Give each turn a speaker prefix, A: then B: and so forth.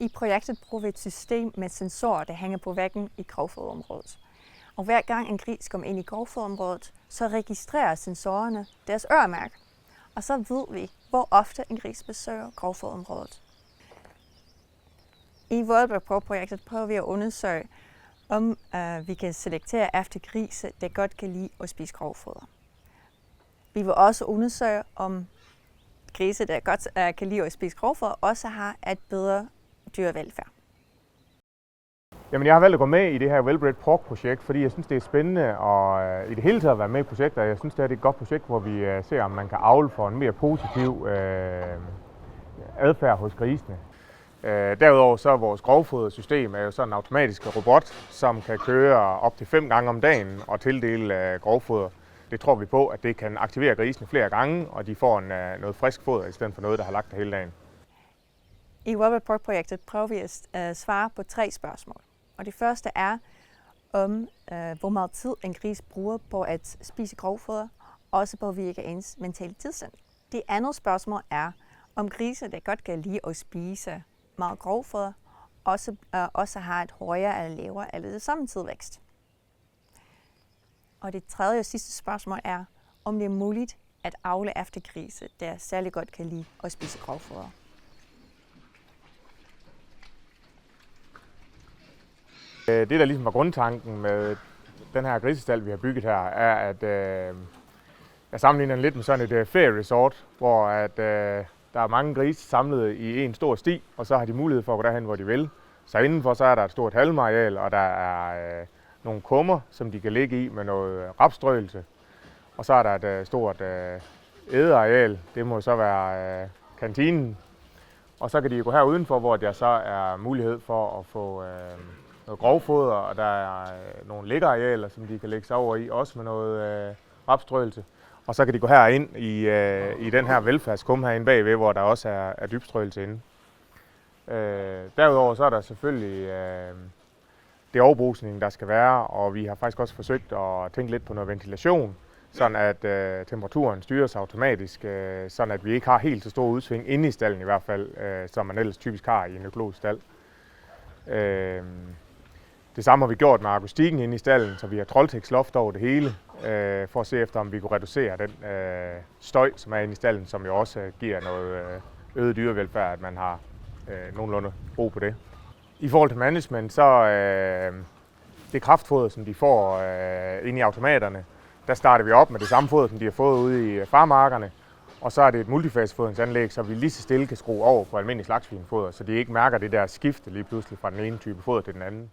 A: I projektet bruger vi et system med sensorer, der hænger på væggen i grovfoderområdet. Og hver gang en gris kommer ind i grovfoderområdet, så registrerer sensorerne deres øremærke. Og så ved vi, hvor ofte en gris besøger grovfoderområdet. I World Pro-projektet prøver vi at undersøge, om vi kan selektere efter grise, der godt kan lide at spise grovfoder. Vi vil også undersøge, om grise, der godt kan lide at spise grovfoder, også har et bedre dyrevelfærd.
B: Jamen, jeg har valgt at gå med i det her Well-Bred Pork-projekt, fordi jeg synes, det er spændende og i det hele taget at være med i projekter. Jeg synes, det er et godt projekt, hvor vi ser, om man kan avle for en mere positiv adfærd hos grisene. Derudover så er vores grovfodersystem jo sådan en automatisk robot, som kan køre op til 5 gange om dagen og tildele grovfoder. Det tror vi på, at det kan aktivere grisene flere gange, og de får noget frisk foder i stedet for noget, der har lagt det hele dagen.
A: I World Pork-projektet prøver vi at svare på 3 spørgsmål. Og det første er, hvor meget tid en gris bruger på at spise grovfoder, også påvirker ens mentale tilstand. Det andet spørgsmål er, om grise, der godt kan lide at spise meget grovfoder, også har et højere eller lavere eller det samme tilvækst. Og det tredje og sidste spørgsmål er, om det er muligt at avle efter grise, der særlig godt kan lide at spise grovfoder.
B: Det, der ligesom var grundtanken med den her grisestald, vi har bygget her, er, at jeg sammenligner den lidt med sådan et ferieresort, hvor der er mange grise samlet i en stor sti, og så har de mulighed for at gå derhen, hvor de vil. Så indenfor så er der et stort halmareal, og der er nogle kummer, som de kan ligge i med noget rapstrøelse. Og så er der et stort ædeareal, det må så være kantinen. Og så kan de gå her udenfor, hvor der så er mulighed for at få noget grovfoder, og der er nogle læggearealer, som de kan lægge sig over i, også med noget rapstrøelse. Og så kan de gå herind i den her velfærdskum herinde bagved, hvor der også er dybstrøelse inde. Derudover så er der selvfølgelig det overbrusning, der skal være, og vi har faktisk også forsøgt at tænke lidt på noget ventilation, sådan at temperaturen styres automatisk, sådan at vi ikke har helt så store udsving inde i stallen i hvert fald, som man ellers typisk har i en økologisk stald. Det samme har vi gjort med akustikken inde i stallen, så vi har Troldtex-loft over det hele, for at se efter, om vi kunne reducere den støj, som er inde i stallen, som jo også giver noget øget dyrevelfærd, at man har nogenlunde brug på det. I forhold til management, så det kraftfoder, som de får inde i automaterne, der starter vi op med det samme foder, som de har fået ude i farmarkerne. Og så er det et multifasefodringsanlæg, så vi lige så stille kan skrue over på almindelig slagtsvinefoder, så de ikke mærker det der skifte lige pludselig fra den ene type foder til den anden.